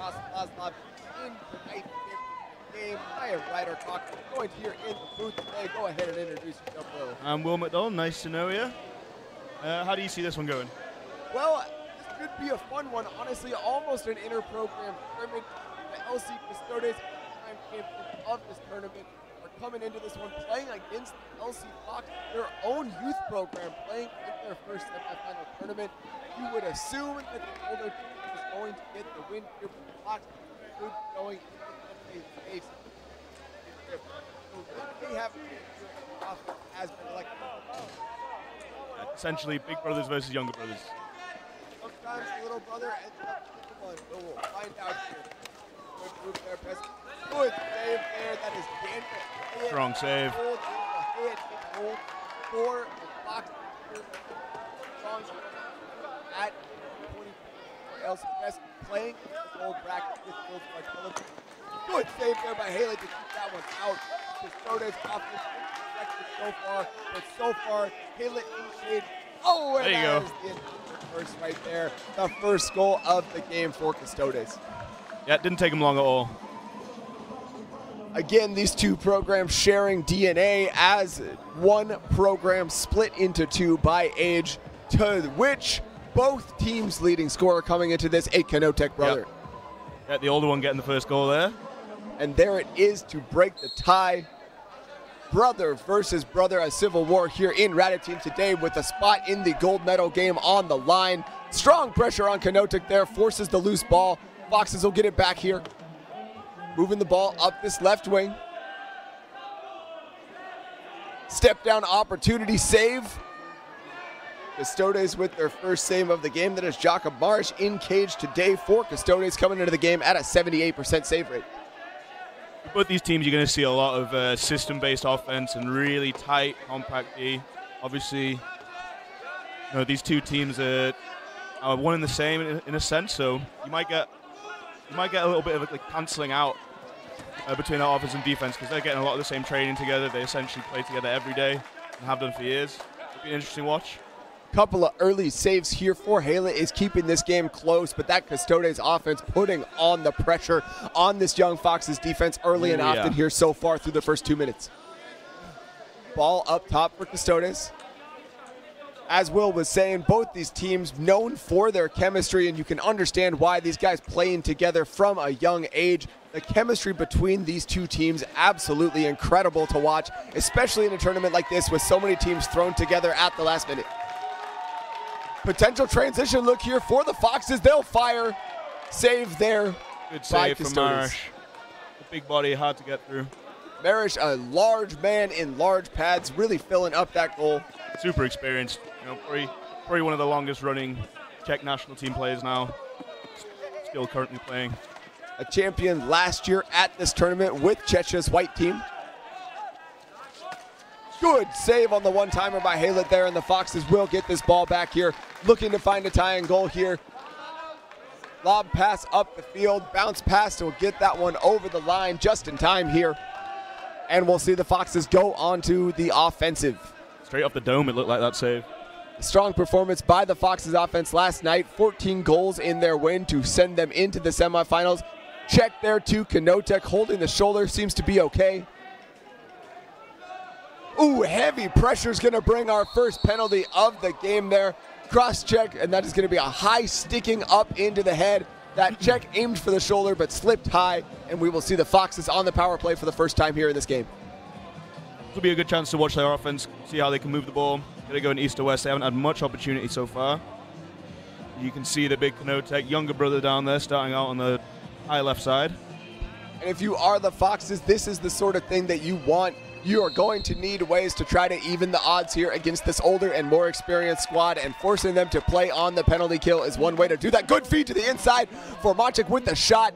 across Laszlo in tonight's game. I am Ryder Talk. Joined here in the booth today. Go ahead and introduce yourself, Will. I'm Will McDonald. Nice to know you. How do you see this one going? Well, this could be a fun one. Honestly, almost an inter-program tournament. The LC Custodes, time champions of this tournament, are coming into this one playing against the LC Fox, their own youth program, playing in their first semifinal tournament. You would assume that the older team is going to get the win here, but the Fox could be going into the face. They have has been elected. Essentially, big brothers versus younger brothers. Sometimes the little brother ends up with the one, so we'll find out here. Good move there, Preston. Good save there. That is Daniel. Strong save. Hold for the Fox. Strong at 20 for LCS, playing the gold bracket with gold vitality. Good save there by Haley to keep that one out. Custodes offense so far, but so far, Haley in shade. Oh, and there you that go. is the first right there. The first goal of the game for Custodes. Yeah, it didn't take him long at all. Again, these two programs sharing DNA as one program split into two by age, to which both teams' leading scorer coming into this, a Canotech brother. Yep. Yeah, the older one getting the first goal there. And there it is to break the tie. Brother versus brother, a civil war here in Radotín today with a spot in the gold medal game on the line. Strong pressure on Canotech there, forces the loose ball. Foxes will get it back here. Moving the ball up this left wing. Step down opportunity save. Custodes with their first save of the game. That is Jakob Marsh in cage today for Custodes, coming into the game at a 78% save rate. Both these teams, you're going to see a lot of system-based offense and really tight, compact D. Obviously, you know, these two teams are one and the same in a sense, so you might get a little bit of like cancelling out between our offense and defense because they're getting a lot of the same training together. They essentially play together every day and have done for years. It'll be an interesting watch. Couple of early saves here for Haley is keeping this game close, but that Custodes offense putting on the pressure on this young Foxes defense early and often here so far through the first 2 minutes. Ball up top for Custodes. As Will was saying, both these teams known for their chemistry, and you can understand why these guys playing together from a young age. The chemistry between these two teams, absolutely incredible to watch, especially in a tournament like this with so many teams thrown together at the last minute. Potential transition look here for the Foxes. They'll fire. Save there. Good save from Marish. The big body, hard to get through. Marish, a large man in large pads, really filling up that goal. Super experienced. You know, probably one of the longest running Czech national team players now. Still currently playing. A champion last year at this tournament with Czech's white team. Good save on the one-timer by Halet there, and the Foxes will get this ball back here, looking to find a tie-in goal here. Lob pass up the field, bounce pass will get that one over the line just in time here. And we'll see the Foxes go on to the offensive. Straight off the dome, it looked like that save. Strong performance by the Foxes offense last night. 14 goals in their win to send them into the semifinals. Check there to Canotech, holding the shoulder, seems to be okay. Ooh, heavy pressure is going to bring our first penalty of the game there. Cross check, and that is going to be a high sticking up into the head. That check aimed for the shoulder but slipped high, and we will see the Foxes on the power play for the first time here in this game. This will be a good chance to watch their offense, see how they can move the ball. They're going east to west. They haven't had much opportunity so far. You can see the big Canotech younger brother down there starting out on the high left side. And if you are the Foxes, this is the sort of thing that you want. You are going to need ways to try to even the odds here against this older and more experienced squad, and forcing them to play on the penalty kill is one way to do that. Good feed to the inside for Maciek with the shot.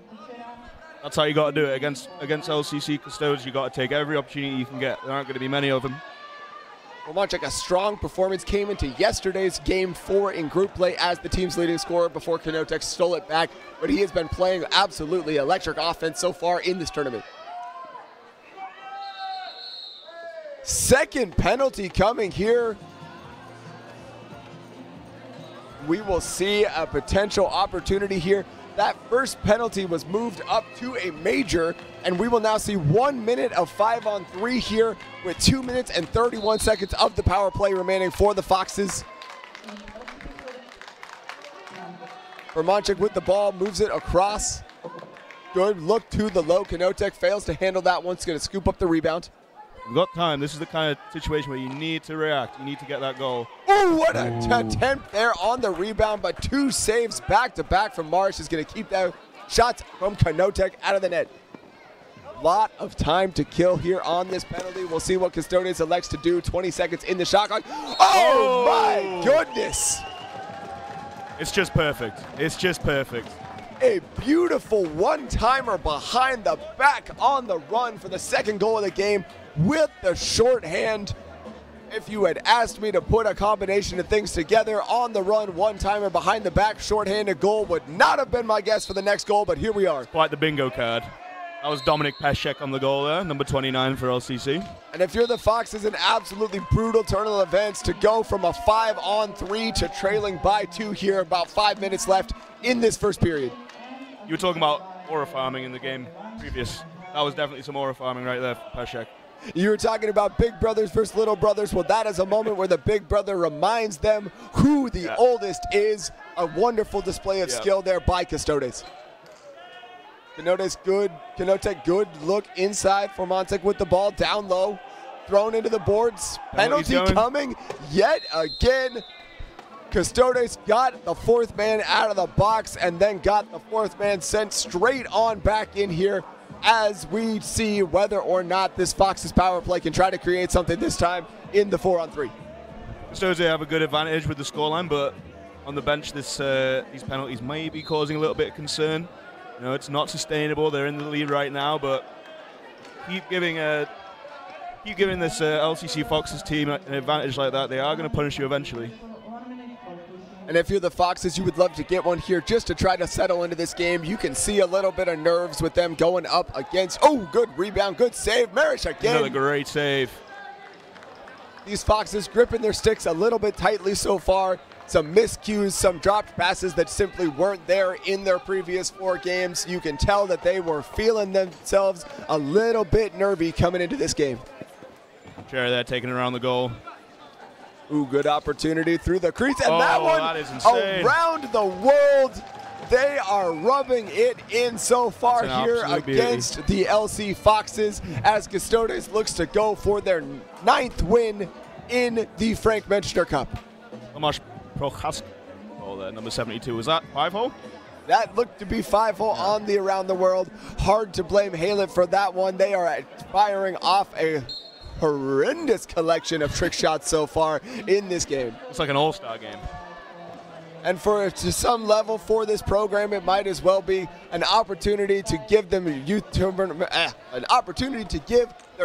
That's how you got to do it against LCC Custodes. You got to take every opportunity you can get. There aren't going to be many of them. Well, Maciek, a strong performance, came into yesterday's game 4 in group play as the team's leading scorer before Canotech stole it back, but he has been playing absolutely electric offense so far in this tournament. Second penalty coming here. We will see a potential opportunity here. That first penalty was moved up to a major, and we will now see 1 minute of 5-on-3 here with 2 minutes and 31 seconds of the power play remaining for the Foxes. Romanchik with the ball, moves it across. Good look to the low. Kanotek fails to handle that one. It's going to scoop up the rebound. We've got time. This is the kind of situation where you need to react. You need to get that goal. Oh, what an attempt there on the rebound, but 2 saves back-to-back from Marsh is going to keep that shots from Kanotek out of the net. Lot of time to kill here on this penalty. We'll see what Custodes elects to do. 20 seconds in the shot clock. Oh, my goodness. It's just perfect. It's just perfect. A beautiful one-timer behind the back on the run for the second goal of the game with the shorthand. If you had asked me to put a combination of things together, on the run, one-timer behind the back, shorthanded goal would not have been my guess for the next goal, but here we are. Quite the bingo card. That was Dominik Peszek on the goal there, number 29 for LCC. And if you're the Foxes, an absolutely brutal turn of events to go from a 5-on-3 to trailing by 2 here, about 5 minutes left in this first period. You were talking about aura farming in the game previous. That was definitely some aura farming right there for Peszek. You were talking about big brothers versus little brothers. Well, that is a moment where the big brother reminds them who the oldest is. A wonderful display of skill there by Custodes. Kanotek good look inside for Montek with the ball down low. Thrown into the boards. Penalty coming yet again. Custodes got the 4th man out of the box and then got the 4th man sent straight on back in here as we see whether or not this Foxes power play can try to create something this time in the 4-on-3. Custodes have a good advantage with the scoreline, but on the bench these penalties may be causing a little bit of concern. You know, it's not sustainable. They're in the lead right now, but keep giving this LCC Foxes team an advantage like that. They are going to punish you eventually. And if you're the Foxes, you would love to get one here just to try to settle into this game. You can see a little bit of nerves with them going up against. Oh, good rebound, good save. Marish again. Another great save. These Foxes gripping their sticks a little bit tightly so far. Some miscues, some dropped passes that simply weren't there in their previous 4 games. You can tell that they were feeling themselves a little bit nervy coming into this game. Jerry there taking it around the goal. Ooh, good opportunity through the crease. And that one that is insane. Around the world. They are rubbing it in so far here against the LC Foxes as Custodes looks to go for their 9th win in the Frank Menschner Cup. Tomasz Prochaska. Oh, there, number 72. Was that 5-hole? That looked to be 5-hole on the Around the World. Hard to blame Halet for that one. They are firing off a horrendous collection of trick shots so far in this game. It's like an all-star game. And to some level for this program, it might as well be an opportunity to give them their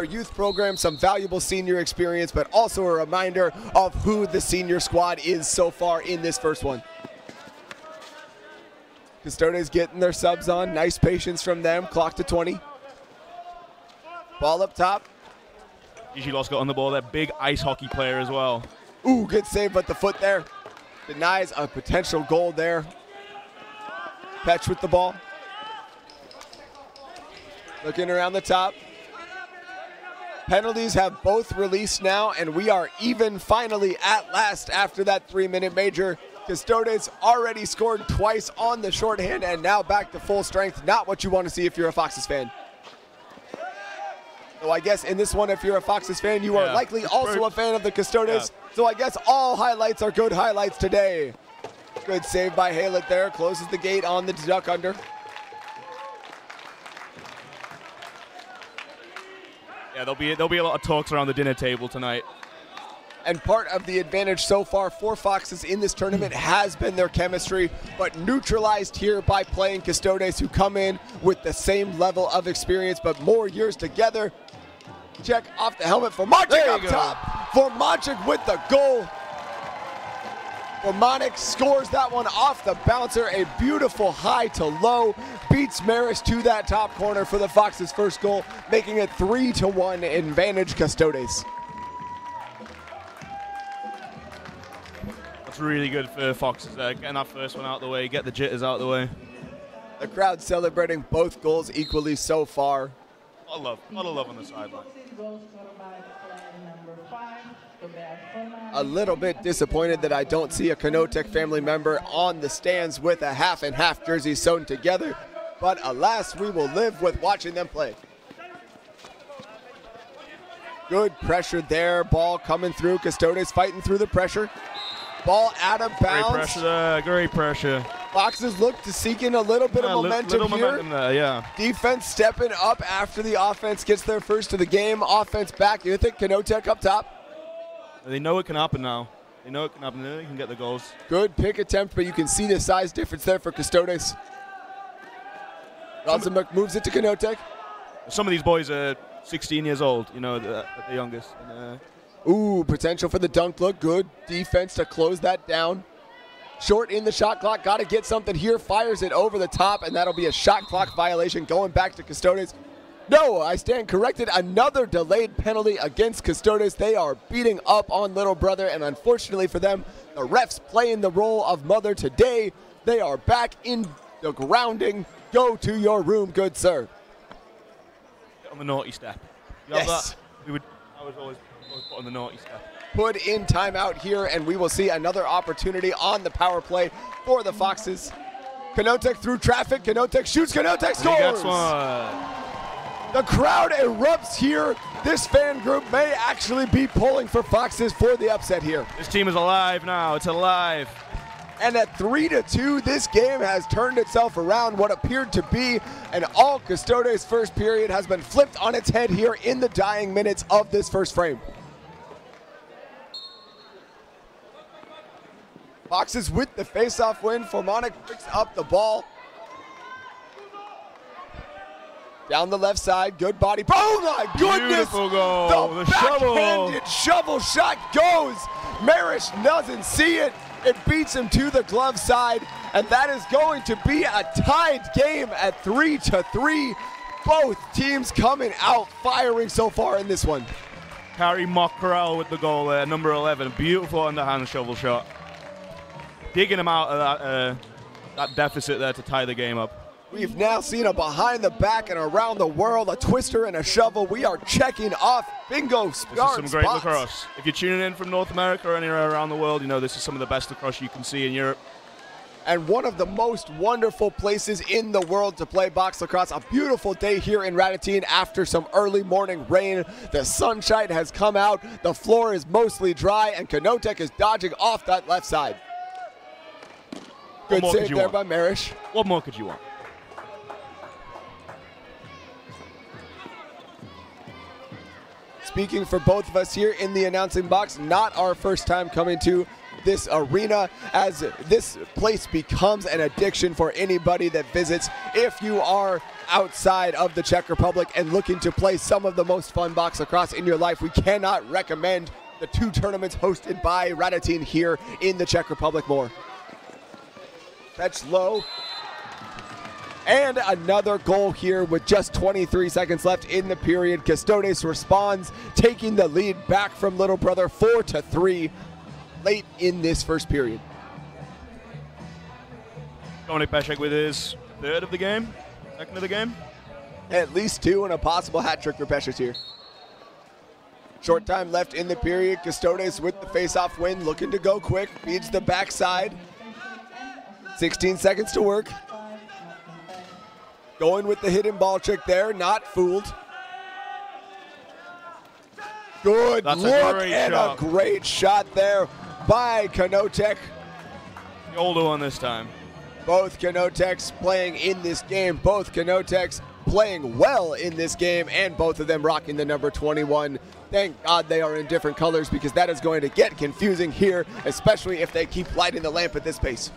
youth program some valuable senior experience, but also a reminder of who the senior squad is so far in this first one. Custodes getting their subs on. Nice patience from them. Clock to 20. Ball up top. Gigi Loss got on the ball there. Big ice hockey player as well. Ooh, good save, but the foot there denies a potential goal there. Petch with the ball. Looking around the top. Penalties have both released now, and we are even finally at last after that 3-minute major. Custodes already scored twice on the shorthand and now back to full strength. Not what you want to see if you're a Foxes fan. So I guess in this one, if you're a Foxes fan, you are likely also a fan of the Custodes. So I guess all highlights are good highlights today. Good save by Halet there. Closes the gate on the duck under. Yeah, there'll be a lot of talks around the dinner table tonight. And part of the advantage so far for Foxes in this tournament has been their chemistry, but neutralized here by playing Custodes, who come in with the same level of experience, but more years together. Check off the helmet for Monchik up top. For Monchik with the goal. Romanik scores that one off the bouncer. A beautiful high to low. Beats Maris to that top corner for the Foxes' first goal, making it 3-1 advantage Custodes. That's really good for Foxes there. Getting that first one out of the way, get the jitters out of the way. The crowd celebrating both goals equally so far. A lot of love on the sideline. A little bit disappointed that I don't see a Canotech family member on the stands with a half and half jersey sewn together, but alas, we will live with watching them play. Good pressure there, ball coming through, Custodes fighting through the pressure. Ball out of bounds. Great pressure there, great pressure. Foxes look to seek in a little bit of momentum here. Momentum there, yeah. Defense stepping up after the offense gets their first of the game. Offense back. You think Canotech up top? They know it can happen now. They know it can happen. They can get the goals. Good pick attempt, but you can see the size difference there for Custodes. Rosenberg moves it to Canotech. Some of these boys are 16 years old, you know, the youngest. And, ooh, potential for the dunk look. Good defense to close that down. Short in the shot clock. Got to get something here. Fires it over the top, and that'll be a shot clock violation going back to Custodes. No, I stand corrected. Another delayed penalty against Custodes. They are beating up on little brother, and unfortunately for them, the refs playing the role of mother today. They are back in the grounding. Go to your room, good sir. On the naughty step. You yes. Have that? I was always put on the naughty step. Put in timeout here, and we will see another opportunity on the power play for the Foxes. Canotech through traffic. Canotech shoots. Canotech scores. He gets one. The crowd erupts here. This fan group may actually be pulling for Foxes for the upset here. This team is alive now. It's alive. And at 3-2, this game has turned itself around. What appeared to be an all Custodes first period has been flipped on its head here in the dying minutes of this first frame. Foxes with the face-off win. Formanek picks up the ball. Down the left side, good body. Oh my goodness! Beautiful goal. The backhanded shovel shot goes. Marish doesn't see it. It beats him to the glove side, and that is going to be a tied game at 3-3. Both teams coming out firing so far in this one. Harry Mockrell with the goal there, number 11. Beautiful underhand shovel shot. Digging him out of that deficit there to tie the game up. We've now seen a behind the back and around the world, a twister and a shovel. We are checking off bingo This is some great lacrosse. If you're tuning in from North America or anywhere around the world, you know this is some of the best lacrosse you can see in Europe. And one of the most wonderful places in the world to play box lacrosse. A beautiful day here in Radotín after some early morning rain. The sunshine has come out. The floor is mostly dry, and Canotech is dodging off that left side. Good save there by Marish. What more could you want? Speaking for both of us here in the announcing box, not our first time coming to this arena, as this place becomes an addiction for anybody that visits. If you are outside of the Czech Republic and looking to play some of the most fun box lacrosse in your life, we cannot recommend the 2 tournaments hosted by Radotín here in the Czech Republic more. Fetch low. And another goal here with just 23 seconds left in the period. Custodes responds, taking the lead back from little brother 4-3 late in this first period. Tony Peshek with his third of the game, second of the game. At least 2 and a possible hat trick for Peshek here. Short time left in the period. Custodes with the face-off win, looking to go quick, feeds the backside. 16 seconds to work. Going with the hidden ball trick there, not fooled. Good look and a great shot there by Canotech. The older one this time. Both Canotechs playing in this game, both Canotechs playing well in this game, and both of them rocking the number 21. Thank God they are in different colors, because that is going to get confusing here, especially if they keep lighting the lamp at this pace.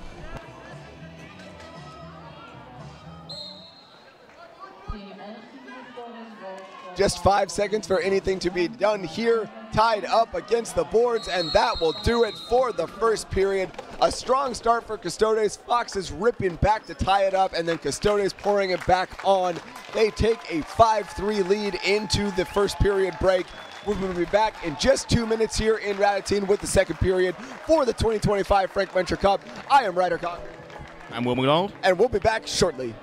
Just 5 seconds for anything to be done here. Tied up against the boards, and that will do it for the first period. A strong start for Custodes. Foxes ripping back to tie it up, and then Custodes pouring it back on. They take a 5-3 lead into the first period break. We will be back in just 2 minutes here in Radotín with the second period for the 2025 Frank Venture Cup. I am Ryder Cochran. I'm Will McDonald. And we'll be back shortly.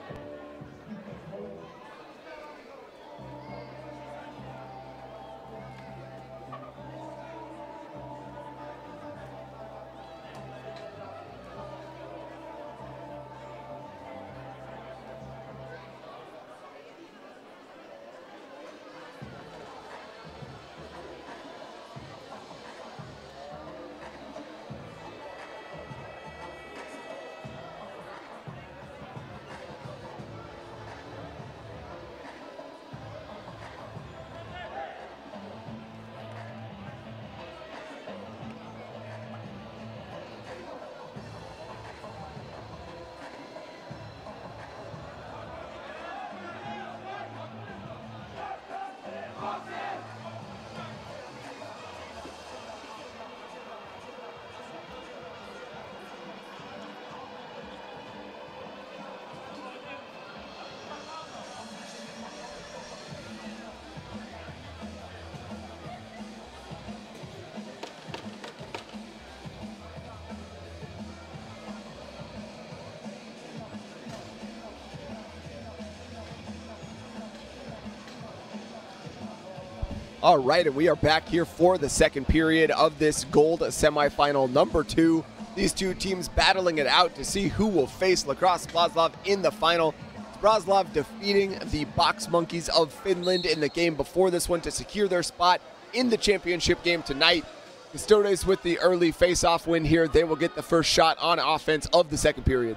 All right, and we are back here for the second period of this gold semifinal number 2. These two teams battling it out to see who will face Lacrosse Zbrojov in the final. Zbrojov defeating the Box Monkeys of Finland in the game before this one to secure their spot in the championship game tonight. Custodes with the early face-off win here. They will get the first shot on offense of the second period.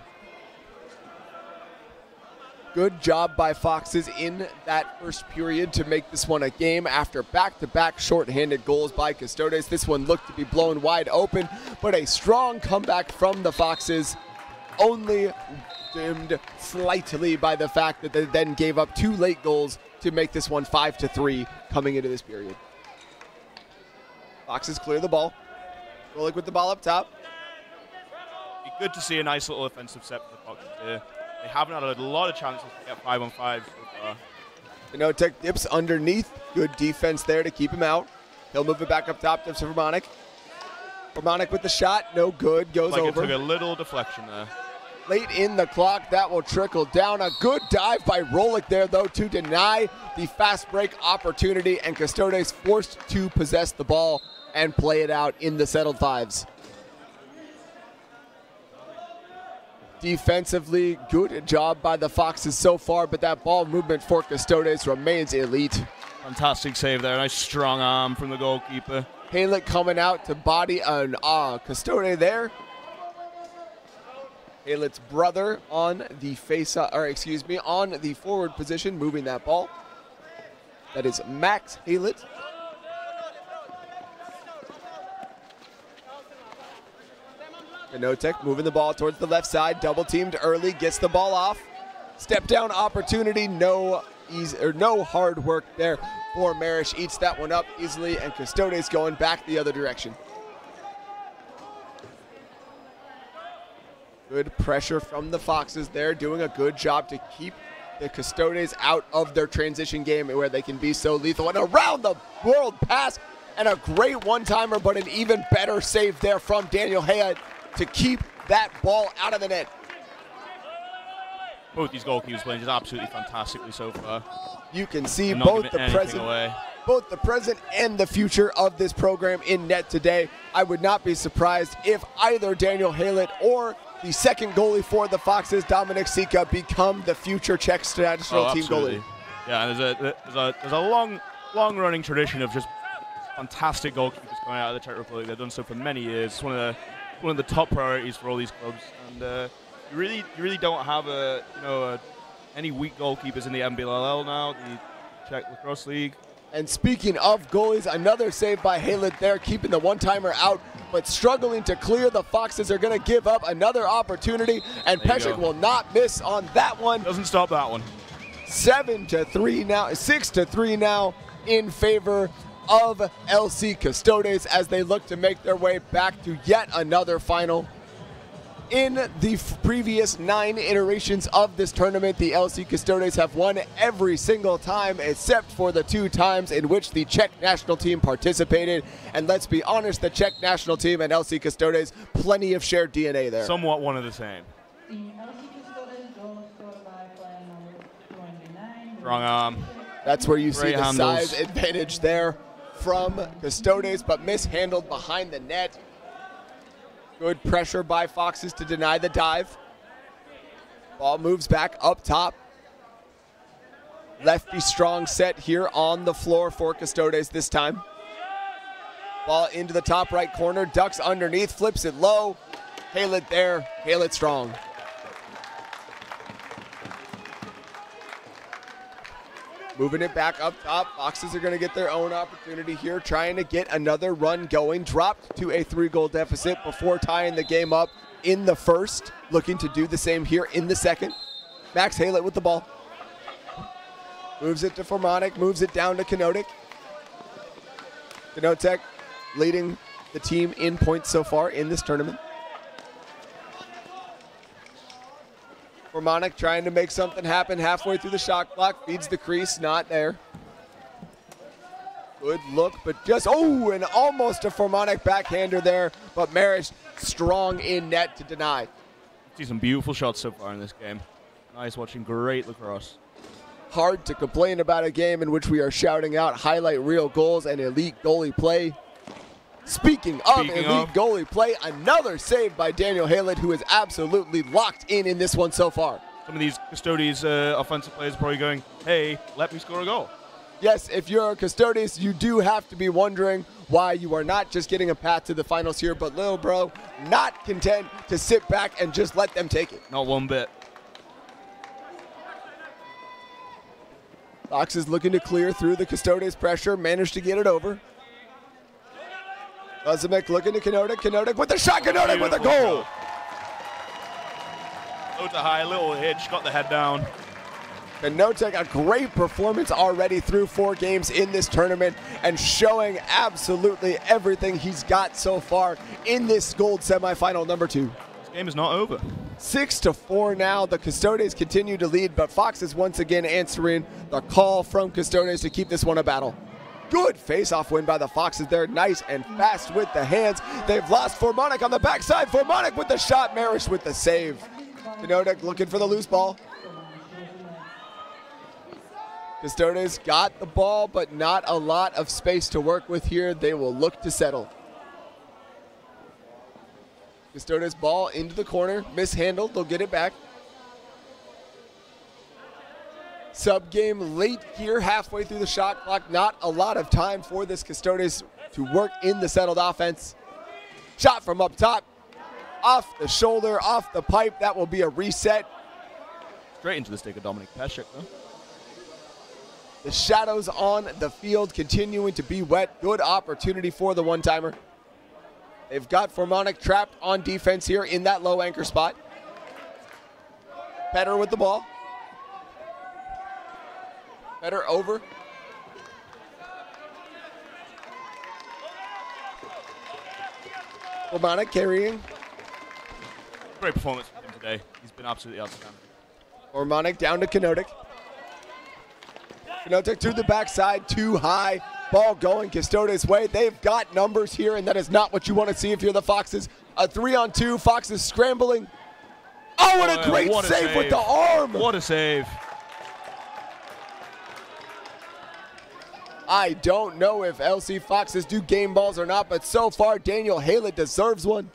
Good job by Foxes in that first period to make this one a game after back-to-back shorthanded goals by Custodes. This one looked to be blown wide open, but a strong comeback from the Foxes, only dimmed slightly by the fact that they then gave up 2 late goals to make this one 5-3 coming into this period. Foxes clear the ball. Rolling with the ball up top. Be good to see a nice little offensive set for the Foxes here. They haven't had a lot of chances to get 5-on-5 so far. Czech dips underneath. Good defense there to keep him out. He'll move it back up top to Formanek. Formanek with the shot. No good. Goes over. It took a little deflection there. Late in the clock. That will trickle down. A good dive by Rolik there, though, to deny the fast break opportunity. And Custodes forced to possess the ball and play it out in the settled fives. Defensively, good job by the Foxes so far, but that ball movement for Custodes remains elite. Fantastic save there. Nice strong arm from the goalkeeper. Haylett coming out to body an Custodes there. Haylett's brother on the on the forward position, moving that ball. That is Max Haylett. Notek moving the ball towards the left side, double teamed early, gets the ball off. Step down opportunity, no hard work there for Marish. Eats that one up easily, and Custodes going back the other direction. Good pressure from the Foxes there, doing a good job to keep the Custodes out of their transition game where they can be so lethal. And around the world pass, and a great one-timer, but an even better save there from Daniel Hayat to keep that ball out of the net. Both these goalkeepers playing just absolutely fantastically so far. You can see both the present and the future of this program in net today. I would not be surprised if either Daniel Haylett or the second goalie for the Foxes, Dominik Sika, become the future Czech national team goalie. Yeah, and there's a long-running tradition of just fantastic goalkeepers coming out of the Czech Republic. They've done so for many years. It's one of the top priorities for all these clubs, and you really don't have any weak goalkeepers in the MBLL now, the Czech Lacrosse League. And speaking of goalies, another save by Haylett there, keeping the one-timer out, but struggling to clear. The Foxes are going to give up another opportunity, and Peshek will not miss on that one. Doesn't stop that one. 7-3 now, 6-3 now in favor of LC Custodes as they look to make their way back to yet another final. In the previous 9 iterations of this tournament, the LC Custodes have won every single time except for the 2 times in which the Czech national team participated. And let's be honest, the Czech national team and LC Custodes, plenty of shared DNA there. Somewhat one of the same. Strong arm. That's where you see the size advantage there from Custodes, but mishandled behind the net. Good pressure by Foxes to deny the dive. Ball moves back up top. Lefty strong set here on the floor for Custodes this time. Ball into the top right corner, ducks underneath, flips it low. Haylett there, Haylett strong. Moving it back up top. Foxes are going to get their own opportunity here, trying to get another run going. Dropped to a 3-goal deficit before tying the game up in the first. Looking to do the same here in the second. Max Haylett with the ball. Moves it to Formanek, moves it down to Kanotek. Kanotek leading the team in points so far in this tournament. Formanek trying to make something happen halfway through the shot clock, feeds the crease, not there. Good look, but just, and almost a Formanek backhander there, but Marish strong in net to deny. See some beautiful shots so far in this game. Nice watching great lacrosse. Hard to complain about a game in which we are shouting out highlight reel goals and elite goalie play. Speaking of elite goalie play, another save by Daniel Haylett, who is absolutely locked in this one so far. Some of these Custodes offensive players are probably going, hey, let me score a goal. Yes, if you're a Custodes, you do have to be wondering why you are not just getting a path to the finals here, but little bro, not content to sit back and just let them take it. Not one bit. Fox is looking to clear through the Custodes pressure, managed to get it over. Lazimek looking to Kanotic. Kanotic with the shot. Kanotic with a goal. Low to high, little hitch, got the head down. Kanotic, a great performance already through 4 games in this tournament and showing absolutely everything he's got so far in this gold semifinal number 2. This game is not over. 6-4 now. The Custodes continue to lead, but Fox is once again answering the call from Custodes to keep this one a battle. Good face-off win by the Foxes there. Nice and fast with the hands. They've lost Formanek on the backside. Formanek with the shot. Marish with the save. Kanotic looking for the loose ball. Custodes got the ball, but not a lot of space to work with here. They will look to settle. Custodes ball into the corner. Mishandled. They'll get it back. Sub-game late here, halfway through the shot clock. Not a lot of time for this Custodes to work in the settled offense. Shot from up top. Off the shoulder, off the pipe. That will be a reset. Straight into the stick of Dominic Peshek, though. The shadows on the field continuing to be wet. Good opportunity for the one-timer. They've got Formanek trapped on defense here in that low anchor spot. Petter with the ball. Petter over. Formanek carrying. Great performance from him today. He's been absolutely outstanding. Formanek down to Kanotic. Kanotic to the backside, too high. Ball going Custodes' way. They've got numbers here, and that is not what you want to see if you're the Foxes. A 3-on-2. Foxes scrambling. Oh, what a great save with the arm. What a save. I don't know if LC Foxes do game balls or not, but so far Daniel Haylett deserves one.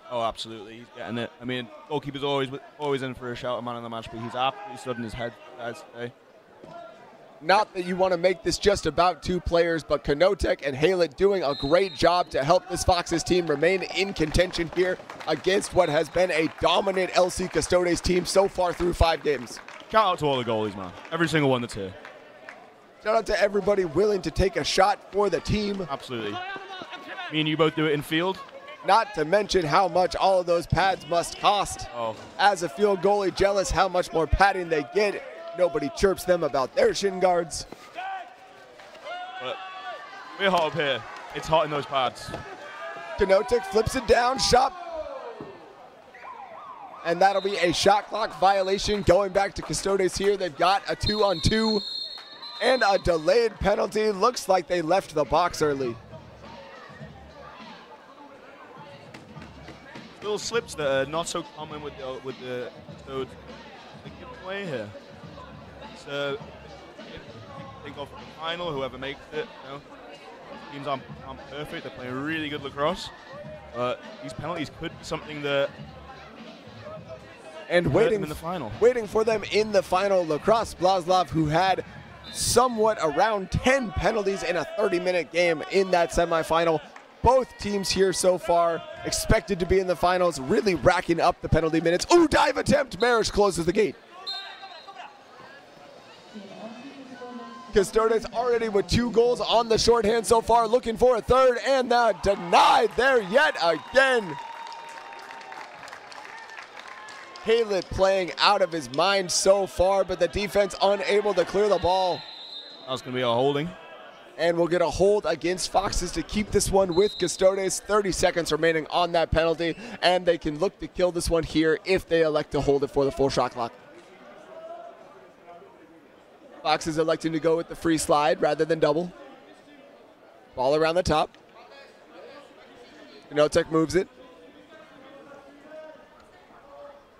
Oh, absolutely. He's getting it. I mean, goalkeeper's always in for a shout of man of the match, but he's absolutely stood in his head today. Not that you want to make this just about 2 players, but Kanotic and Haylett doing a great job to help this Foxes team remain in contention here against what has been a dominant LC Custodes team so far through 5 games. Shout out to all the goalies, man. Every single one that's here. Shout out to everybody willing to take a shot for the team. Absolutely. Me and you both do it in field. Not to mention how much all of those pads must cost. Oh. As a field goalie, jealous how much more padding they get. Nobody chirps them about their shin guards. But we're hot up here. It's hot in those pads. Kanotic flips it down, shot. And that'll be a shot clock violation going back to Custodes here. They've got a 2-on-2 and a delayed penalty. Looks like they left the box early. Little slips that are not so common with the Custodes. They give away here. Think of the final, whoever makes it. You know, teams aren't perfect. They're playing really good lacrosse. These penalties could be something that waiting them in the final. Waiting for them in the final, Lacrosse Blaslav, who had somewhat around 10 penalties in a 30-minute game in that semifinal. Both teams here so far expected to be in the finals, really racking up the penalty minutes. Ooh, dive attempt. Marish closes the gate. Custodes already with 2 goals on the shorthand so far, looking for a third, and denied there yet again. Haylett playing out of his mind so far, but the defense unable to clear the ball. That was going to be a holding. And we'll get a hold against Foxes to keep this one with Custodes. 30 seconds remaining on that penalty, and they can look to kill this one here if they elect to hold it for the full shot clock. Foxes electing to go with the free slide rather than double. Ball around the top. Kanotic moves it.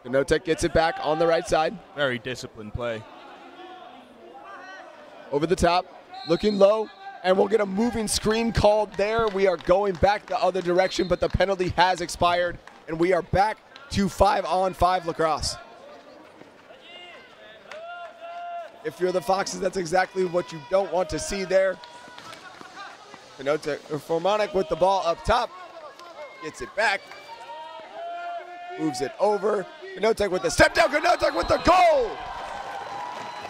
Kanotic gets it back on the right side. Very disciplined play. Over the top, looking low, and we'll get a moving screen called there. We are going back the other direction, but the penalty has expired, and we are back to 5-on-5 lacrosse. If you're the Foxes, that's exactly what you don't want to see there. Formanek with the ball up top, gets it back, moves it over. Knotek with the step down, Knotek with the goal!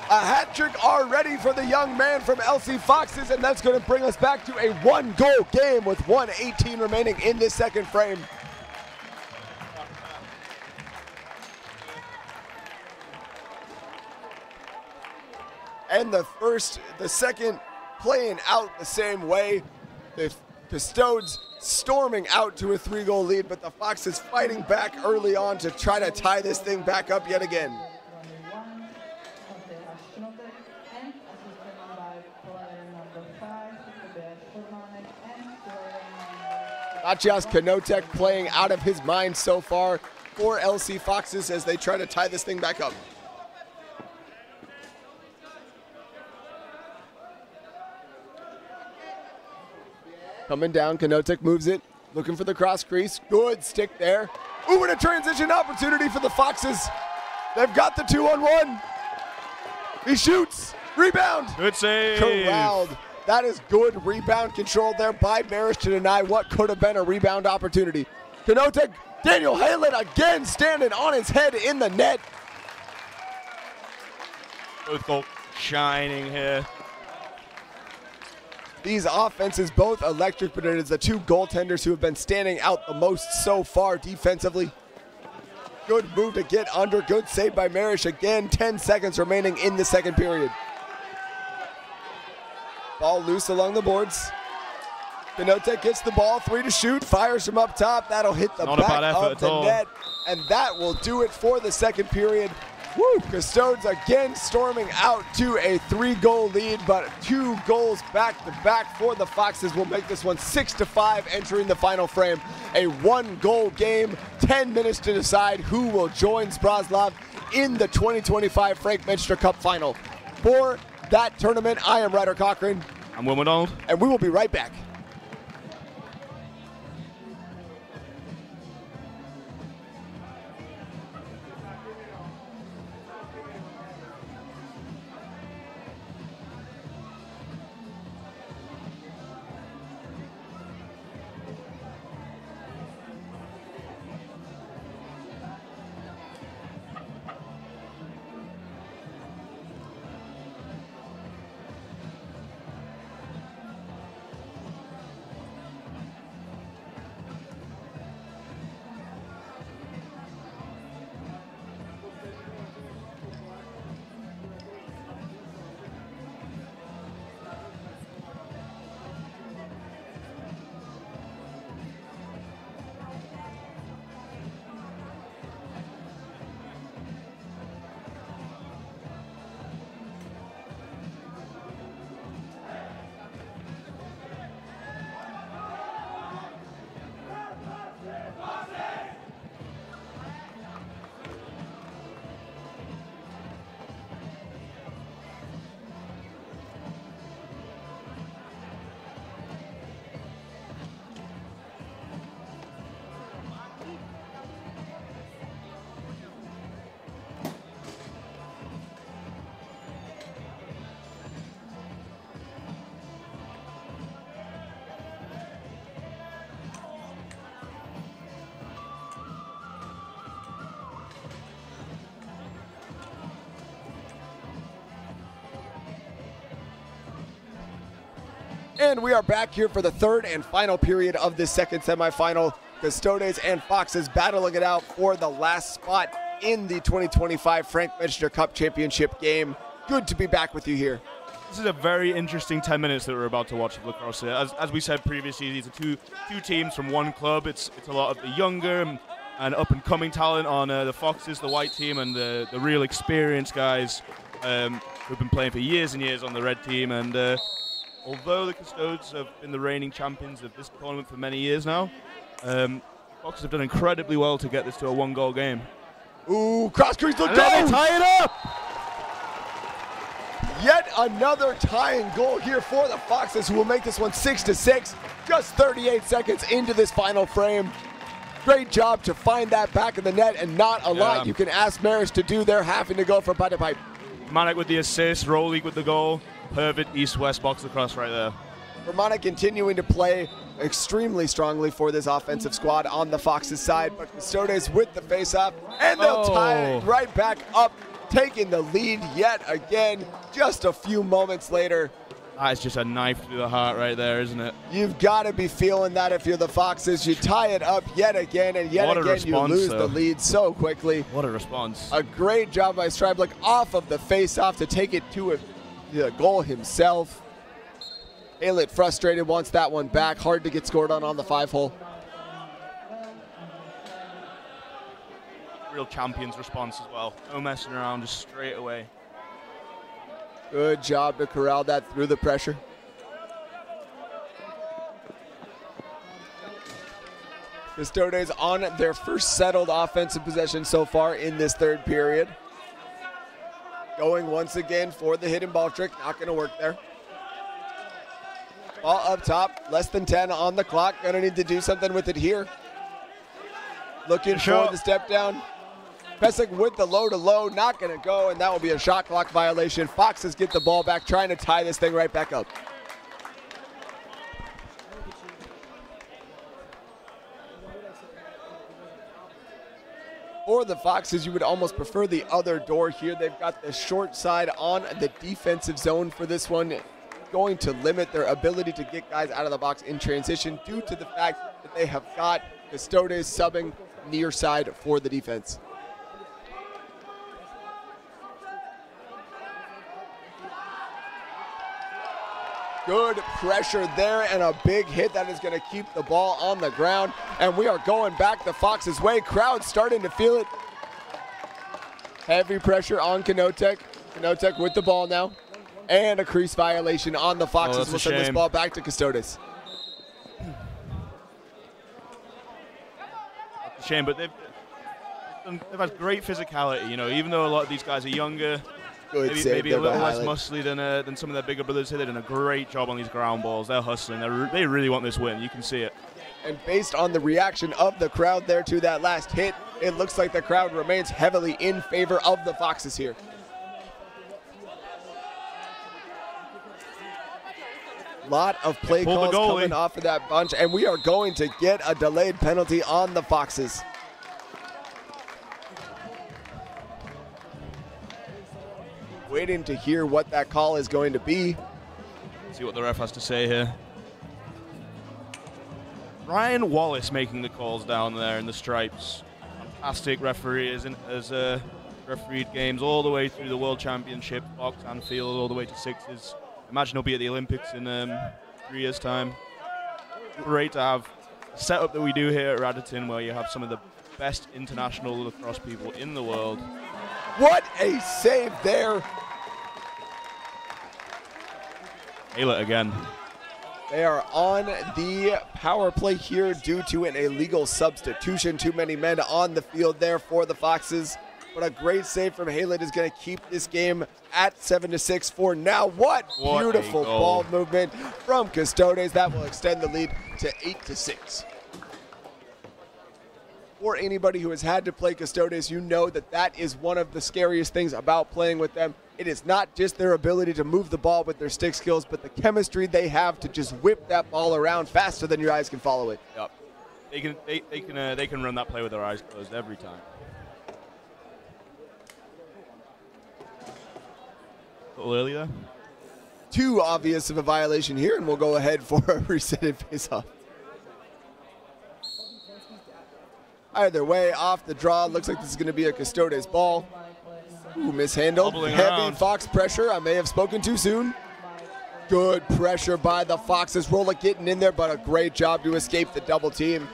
A hat trick already for the young man from LC Foxes, and that's going to bring us back to a one-goal game with 1:18 remaining in this second frame. And the second playing out the same way. The Custodes storming out to a 3-goal lead, but the Foxes fighting back early on to try to tie this thing back up yet again. Macias Knotek playing out of his mind so far for LC Foxes as they try to tie this thing back up. Coming down, Knotek moves it, looking for the cross crease. Good stick there. Ooh, and a transition opportunity for the Foxes. They've got the 2-on-1. He shoots. Rebound. Good save. Corralled. That is good rebound control there by Marish to deny what could have been a rebound opportunity. Knotek, Daniel Halen again standing on his head in the net. Both goals shining here. These offenses both electric, but it is the two goaltenders who have been standing out the most so far defensively. Good move to get under. Good save by Marish again. 10 seconds remaining in the second period. Ball loose along the boards. Knotek gets the ball, 3 to shoot, fires from up top. That'll hit the back of the net, and that will do it for the second period. Woo! Custodes again storming out to a 3-goal lead, but 2 goals back-to-back for the Foxes will make this one 6-5 entering the final frame. A 1-goal game, 10 minutes to decide who will join Spraslav in the 2025 Frank Menster Cup final. For that tournament, I am Ryder Cochran. I'm Will McDonald. And we will be right back. And we are back here for the third and final period of this second semifinal. Custodes and Foxes battling it out for the last spot in the 2025 Frank Menster Cup Championship game. Good to be back with you here. This is a very interesting 10 minutes that we're about to watch of lacrosse. As we said previously, these are two teams from one club. It's a lot of the younger and up-and-coming talent on the Foxes, the white team, and the real experienced guys who've been playing for years and years on the red team. And although the Custodes have been the reigning champions of this tournament for many years now, Foxes have done incredibly well to get this to a 1-goal game. Ooh, cross crease, look down! Tie it up! Yet another tying goal here for the Foxes, who will make this one 6-6, just 38 seconds into this final frame. Great job to find that back of the net, and not a lot you can ask Maris to do there, having to go from pipe to pipe. Manek with the assist, Rolik with the goal. Perfect east-west box lacrosse right there. Vermont continuing to play extremely strongly for this offensive squad on the Foxes side, but Custodes with the face-off, and they'll tie it right back up, taking the lead yet again just a few moments later. That's just a knife through the heart right there, isn't it? You've got to be feeling that if you're the Foxes. You tie it up yet again, and yet again you lose the lead so quickly. What a response. A great job by Stryblik off of the face-off to take it to the goal himself. Aylett frustrated, wants that one back. Hard to get scored on the 5-hole. Real champion's response as well. No messing around, just straight away. Good job to corral that through the pressure. Custodes on their first settled offensive possession so far in this third period. Going once again for the hidden ball trick. Not going to work there. Ball up top, less than 10 on the clock. Going to need to do something with it here. Looking for the step down. Pesic with the low-to-low, not going to go, and that will be a shot clock violation. Foxes get the ball back, trying to tie this thing right back up. For the Foxes, you would almost prefer the other door here. They've got the short side on the defensive zone for this one, going to limit their ability to get guys out of the box in transition due to the fact that they have got Custodes subbing near side for the defense. Good pressure there, and a big hit that is going to keep the ball on the ground. And we are going back the Foxes' way. Crowd starting to feel it. Heavy pressure on Kanotek. Kanotek with the ball now. And a crease violation on the Foxes. We'll send this ball back to Custodes. That's a shame, but they've had great physicality. You know, even though a lot of these guys are younger, maybe a little less muscly than some of their bigger brothers here. They've done a great job on these ground balls. They're hustling. They really want this win. You can see it. And based on the reaction of the crowd there to that last hit, it looks like the crowd remains heavily in favor of the Foxes here. Lot of play calls coming off of that bunch, and we are going to get a delayed penalty on the Foxes. Waiting to hear what that call is going to be. See what the ref has to say here. Ryan Wallace making the calls down there in the stripes. Fantastic referee, has refereed games all the way through the World Championship, box and field, all the way to sixes. Imagine he'll be at the Olympics in 3 years' time. Great to have a setup that we do here at Radotín, where you have some of the best international lacrosse people in the world. What a save there. Aylett again. They are on the power play here due to an illegal substitution. Too many men on the field there for the Foxes. But a great save from Aylett is going to keep this game at 7-6 for now. What beautiful ball movement from Custodes. That will extend the lead to 8-6. For anybody who has had to play Custodes, you know that that is one of the scariest things about playing with them. It is not just their ability to move the ball with their stick skills, but the chemistry they have to just whip that ball around faster than your eyes can follow it. Yep. They can run that play with their eyes closed every time. A little early there. Too obvious of a violation here, and we'll go ahead for a resetted face-off. Either way, off the draw. Looks like this is going to be a Custodes ball. Ooh, mishandled. Heavy Fox pressure. I may have spoken too soon. Good pressure by the Foxes. Rolla getting in there, but a great job to escape the double team.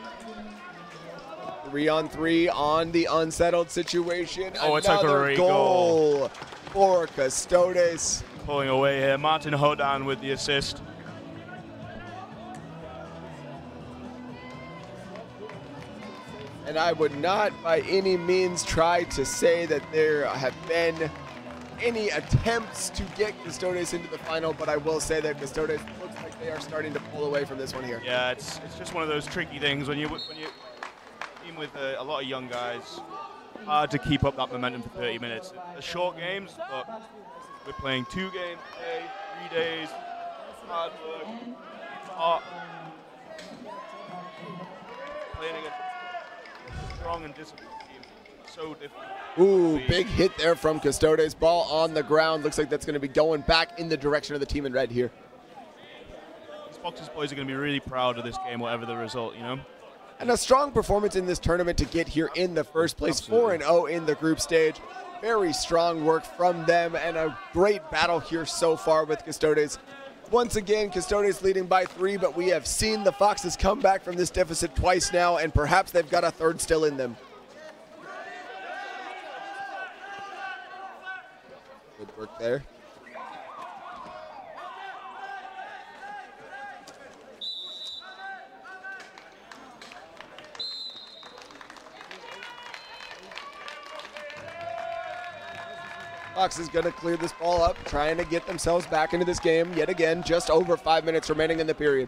3-on-3 on the unsettled situation. Oh, it's a great goal for Custodes. Pulling away here. Martin Hodan with the assist. And I would not by any means try to say that there have been any attempts to get Custodes into the final, but I will say that Custodes looks like they are starting to pull away from this one here. Yeah, it's just one of those tricky things when you team with a lot of young guys. Hard to keep up that momentum for 30 minutes. They're short games, but we're playing 2 games a day, 3 days, hard work, hot. Playing against a strong and disciplined team. So different. Ooh, big hit there from Custodes. Ball on the ground. Looks like that's going to be going back in the direction of the team in red here. These Foxes boys are going to be really proud of this game, whatever the result, you know? And a strong performance in this tournament to get here in the first place. 4-0 in the group stage. Very strong work from them and a great battle here so far with Custodes. Once again, Custodes leading by 3, but we have seen the Foxes come back from this deficit twice now, and perhaps they've got a third still in them. Good work there. Fox is going to clear this ball up, trying to get themselves back into this game yet again. Just over 5 minutes remaining in the period.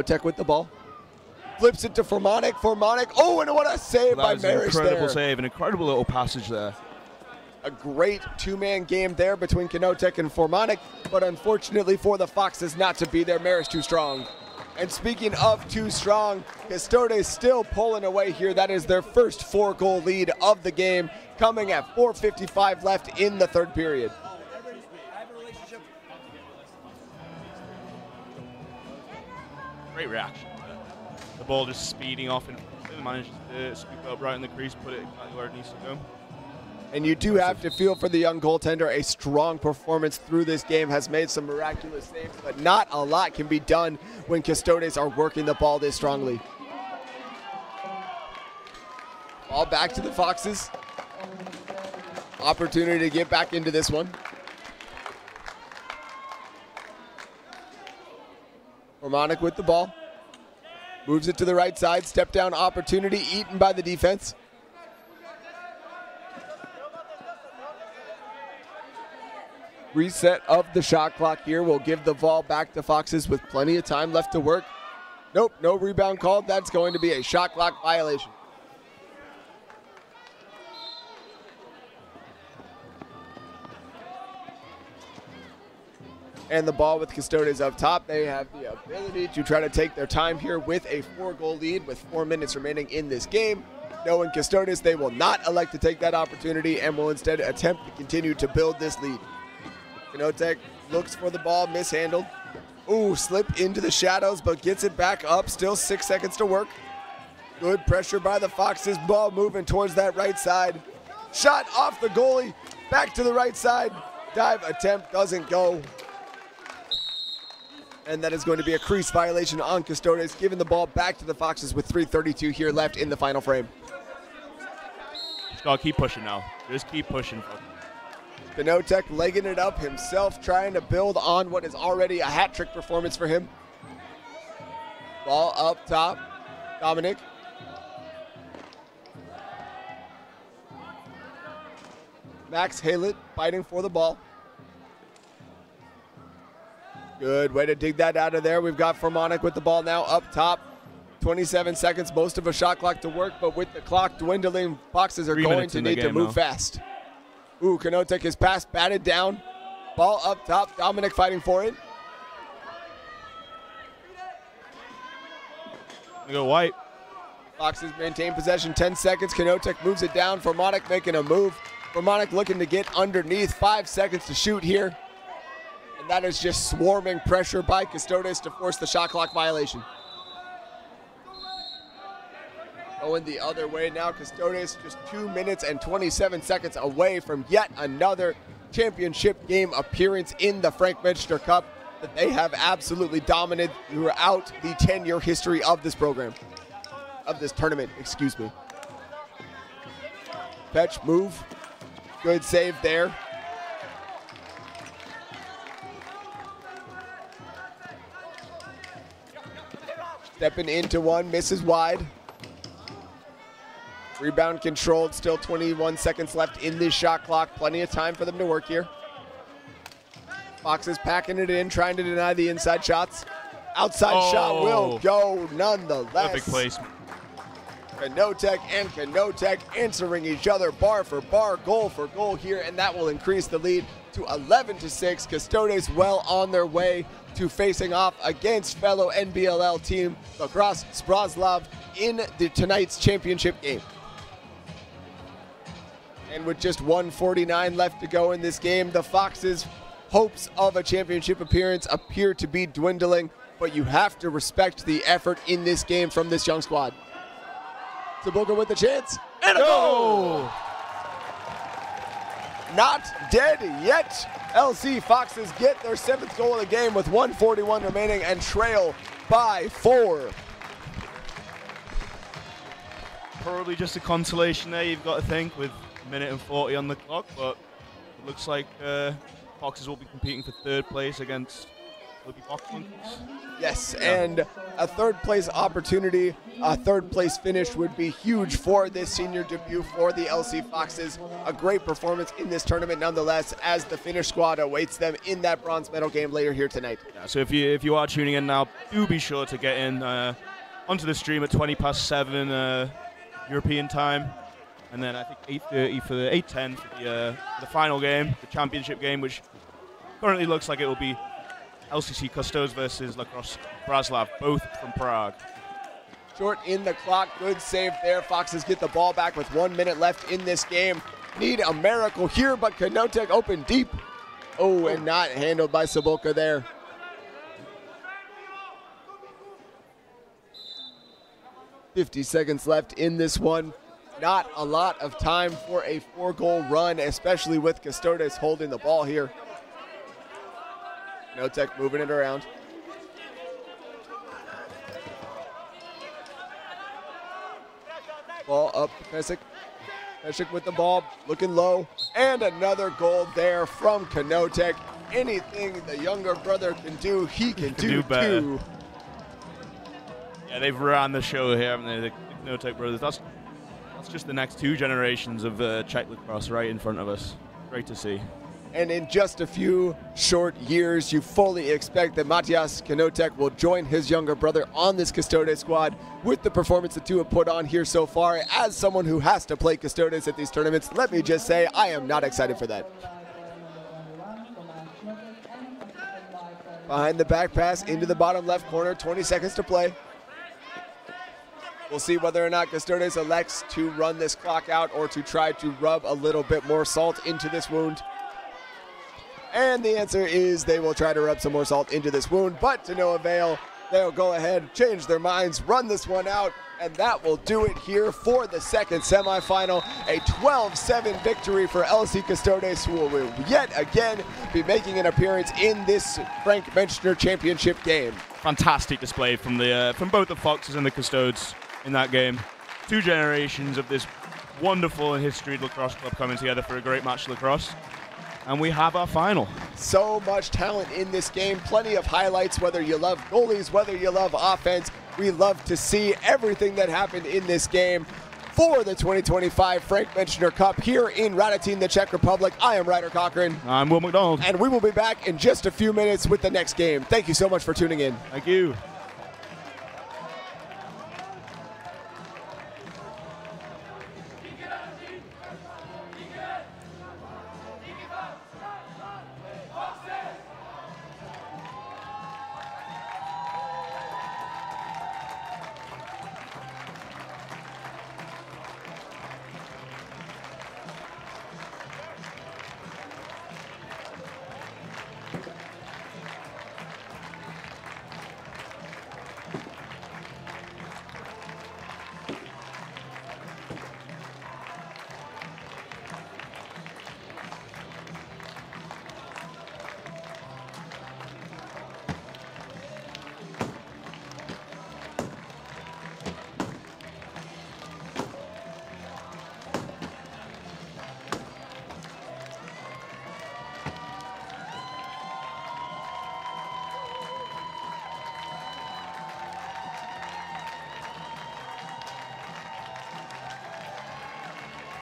Czech with the ball. Flips it to Formanek. Formanek. Oh, and what a save by Marish there. Incredible save, an incredible little passage there. A great 2-man game there between Czech and Formanek, but unfortunately for the Foxes not to be there. Marish too strong. And speaking of too strong, Custodes still pulling away here. That is their first 4-goal lead of the game, coming at 4:55 left in the third period. Great reaction. The ball just speeding off and manages to scoop it up right in the crease, put it exactly where it needs to go. And you do have to feel for the young goaltender. A strong performance through this game, has made some miraculous saves, but not a lot can be done when Custodes are working the ball this strongly. Ball back to the Foxes. Opportunity to get back into this one. Formanek with the ball. Moves it to the right side. Step down opportunity eaten by the defense. Reset of the shot clock here will give the ball back to Foxes with plenty of time left to work. Nope, no rebound called. That's going to be a shot clock violation. And the ball with Custodes up top. They have the ability to try to take their time here with a 4-goal lead with 4 minutes remaining in this game. Knowing Custodes, they will not elect to take that opportunity and will instead attempt to continue to build this lead. Czech looks for the ball, mishandled. Ooh, slip into the shadows, but gets it back up. Still 6 seconds to work. Good pressure by the Foxes. Ball moving towards that right side. Shot off the goalie. Back to the right side. Dive attempt doesn't go. And that is going to be a crease violation on Custodes, giving the ball back to the Foxes with 3:32 here left in the final frame. Just gotta keep pushing now. Just keep pushing, folks. Czech legging it up himself, trying to build on what is already a hat-trick performance for him. Ball up top. Dominic. Max Haylett fighting for the ball. Good way to dig that out of there. We've got Formanek with the ball now up top. 27 seconds, most of a shot clock to work, but with the clock dwindling, Foxes are going to need to move fast. Ooh, Czech his pass batted down. Ball up top, Dominic fighting for it. Go white. Foxes maintain possession, 10 seconds. Czech moves it down. Formanek making a move. Formanek looking to get underneath. 5 seconds to shoot here. And that is just swarming pressure by Custodes to force the shot clock violation. Going the other way now, Custodes just 2 minutes and 27 seconds away from yet another championship game appearance in the Frank Menchter Cup that they have absolutely dominated throughout the 10-year history of this program, of this tournament, excuse me. Fetch, move, good save there. Stepping into one, misses wide. Rebound controlled, still 21 seconds left in this shot clock. Plenty of time for them to work here. Fox is packing it in, trying to deny the inside shots. Outside shot will go nonetheless. Perfect placement. Knotek and Knotek answering each other bar for bar, goal for goal here, and that will increase the lead to 11-6. Custodes well on their way to facing off against fellow NBLL team Lacrosse Spraslav in tonight's championship game. And with just 1:49 left to go in this game, the Foxes' hopes of a championship appearance appear to be dwindling, but you have to respect the effort in this game from this young squad. Cebulka with the chance, and a goal! Not dead yet. LC Foxes get their 7th goal of the game with 1:41 remaining and trail by 4. Probably just a consolation there, you've got to think, with 1:40 on the clock, but it looks like Foxes will be competing for 3rd place against box-lakros. Yes, and a 3rd place opportunity, a 3rd place finish would be huge for this senior debut for the LC Foxes. A great performance in this tournament nonetheless, as the Finnish squad awaits them in that bronze medal game later here tonight. Yeah, so if you are tuning in now, do be sure to get in onto the stream at 7:20 European time, and then I think 8:30 for the 8:10 for the final game, the championship game, which currently looks like it will be LCC Custodes versus Lacrosse Spraslav, both from Prague. Short in the clock, good save there. Foxes get the ball back with 1 minute left in this game. Need a miracle here, but Knotek open deep. Oh, and not handled by Cebulka there. .50 seconds left in this one. Not a lot of time for a 4-goal run, especially with Custodes holding the ball here. Knotek moving it around. Ball up to Pesek. Pesek with the ball, looking low. And another goal there from Knotek. Anything the younger brother can do, he can do better. Too. Yeah, they've run the show here, haven't they, the Knotek brothers. That's just the next 2 generations of Czech lacrosse right in front of us. Great to see. And in just a few short years, you fully expect that Matthias Knotek will join his younger brother on this Custodes squad. With the performance the two have put on here so far, as someone who has to play Custodes at these tournaments, let me just say I am not excited for that. Behind the back pass into the bottom left corner, 20 seconds to play. We'll see whether or not Custodes elects to run this clock out or to try to rub a little bit more salt into this wound. And the answer is they will try to rub some more salt into this wound, but to no avail. They'll go ahead, change their minds, run this one out, and that will do it here for the second semifinal. A 12-7 victory for LC Custodes, who will yet again be making an appearance in this Frank Menschner championship game. Fantastic display from both the Foxes and the Custodes in that game. 2 generations of this wonderful and historied lacrosse club coming together for a great match of lacrosse. And we have our final. So much talent in this game, plenty of highlights, whether you love goalies, whether you love offense. We love to see everything that happened in this game for the 2025 Frank Menschner Cup here in Radotín, the Czech Republic. I am Ryder Cochran. I'm Will McDonald. And we will be back in just a few minutes with the next game. Thank you so much for tuning in. Thank you.